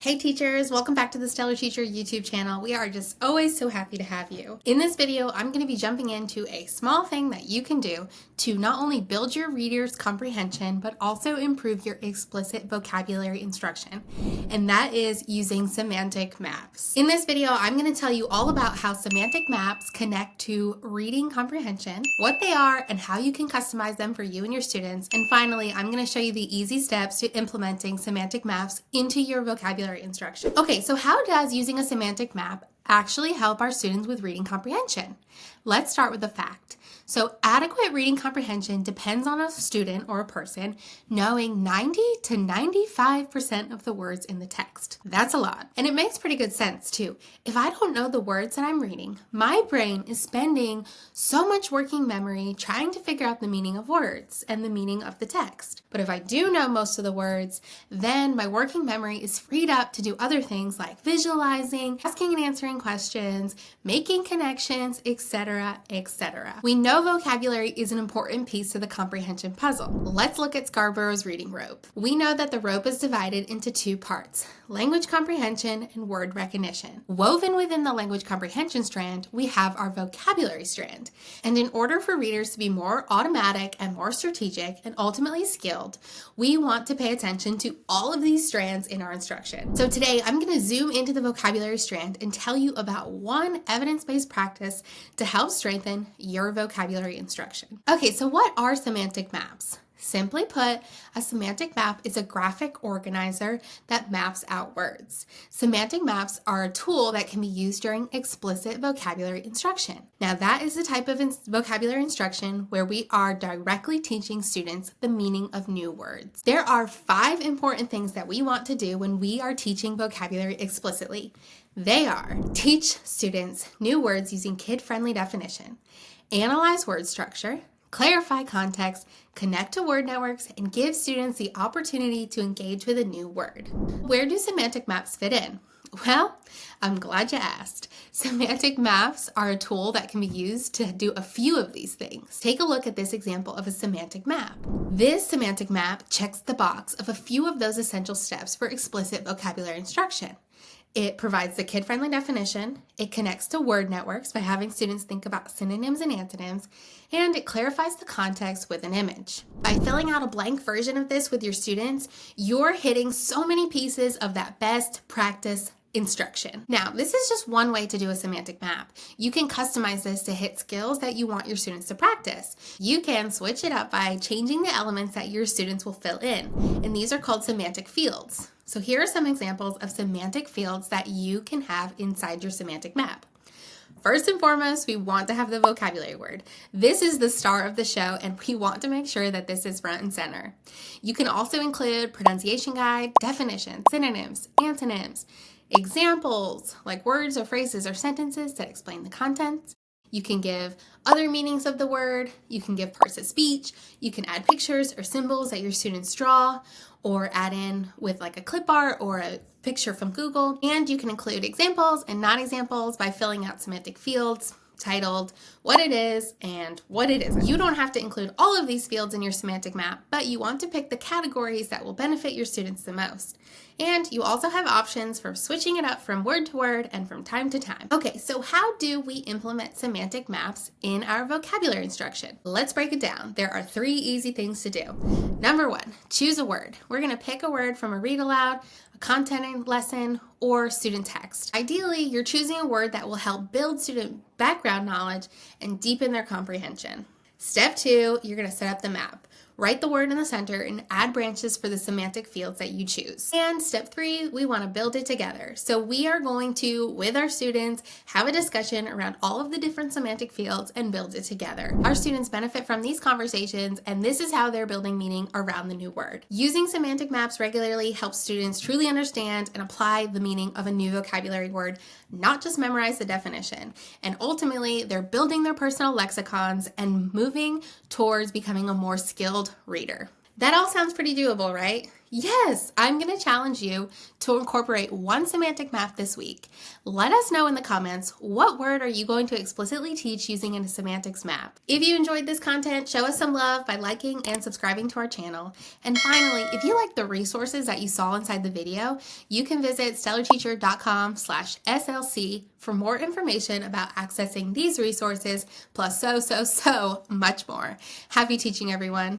Hey teachers, welcome back to the Stellar Teacher YouTube channel. We are just always so happy to have you. In this video, I'm going to be jumping into a small thing that you can do to not only build your reader's comprehension, but also improve your explicit vocabulary instruction. And that is using semantic maps. In this video, I'm going to tell you all about how semantic maps connect to reading comprehension, what they are, and how you can customize them for you and your students. And finally, I'm going to show you the easy steps to implementing semantic maps into your vocabulary instruction. Okay, so how does using a semantic map actually help our students with reading comprehension? Let's start with a fact. So adequate reading comprehension depends on a student or a person knowing 90 to 95% of the words in the text. That's a lot. And it makes pretty good sense too. If I don't know the words that I'm reading, my brain is spending so much working memory trying to figure out the meaning of words and the meaning of the text. But if I do know most of the words, then my working memory is freed up to do other things like visualizing, asking and answering questions, making connections, etc., etc. We know vocabulary is an important piece to the comprehension puzzle. Let's look at Scarborough's reading rope. We know that the rope is divided into two parts: language comprehension and word recognition. Woven within the language comprehension strand, we have our vocabulary strand. And in order for readers to be more automatic and more strategic and ultimately skilled, we want to pay attention to all of these strands in our instruction. So today, I'm going to zoom into the vocabulary strand and tell you about one evidence-based practice to help strengthen your vocabulary instruction. Okay, so what are semantic maps? Simply put, a semantic map is a graphic organizer that maps out words. Semantic maps are a tool that can be used during explicit vocabulary instruction. Now, that is the type of vocabulary instruction where we are directly teaching students the meaning of new words. There are 5 important things that we want to do when we are teaching vocabulary explicitly. They are: teach students new words using kid-friendly definition, analyze word structure, clarify context, connect to word networks, and give students the opportunity to engage with a new word. Where do semantic maps fit in? Well, I'm glad you asked. Semantic maps are a tool that can be used to do a few of these things. Take a look at this example of a semantic map. This semantic map checks the box of a few of those essential steps for explicit vocabulary instruction. It provides the kid-friendly definition, it connects to word networks by having students think about synonyms and antonyms, and it clarifies the context with an image. By filling out a blank version of this with your students, you're hitting so many pieces of that best practice instruction. Now, this is just one way to do a semantic map. You can customize this to hit skills that you want your students to practice. You can switch it up by changing the elements that your students will fill in, and these are called semantic fields. So here are some examples of semantic fields that you can have inside your semantic map. First and foremost, we want to have the vocabulary word. This is the star of the show, and we want to make sure that this is front and center. You can also include pronunciation guide, definitions, synonyms, antonyms, examples, like words or phrases or sentences that explain the content. You can give other meanings of the word, you can give parts of speech, you can add pictures or symbols that your students draw, or add in with like a clip art or a picture from Google. And you can include examples and non-examples by filling out semantic fields titled what it is and what it isn't. You don't have to include all of these fields in your semantic map, but you want to pick the categories that will benefit your students the most. And you also have options for switching it up from word to word and from time to time. Okay, so how do we implement semantic maps in our vocabulary instruction? Let's break it down. There are 3 easy things to do. Number 1, choose a word. We're going to pick a word from a read aloud, a content lesson, or student text. Ideally, you're choosing a word that will help build student background knowledge and deepen their comprehension. Step 2, you're going to set up the map. Write the word in the center and add branches for the semantic fields that you choose. And step 3, we want to build it together. So we are going to, with our students, have a discussion around all of the different semantic fields and build it together. Our students benefit from these conversations, and this is how they're building meaning around the new word. Using semantic maps regularly helps students truly understand and apply the meaning of a new vocabulary word, not just memorize the definition. And ultimately, they're building their personal lexicons and moving towards becoming a more skilled reader. That all sounds pretty doable, right? Yes, I'm going to challenge you to incorporate one semantic map this week. Let us know in the comments, what word are you going to explicitly teach using a semantics map? If you enjoyed this content, show us some love by liking and subscribing to our channel. And finally, if you like the resources that you saw inside the video, you can visit stellarteacher.com/SLC for more information about accessing these resources, plus so much more. Happy teaching, everyone.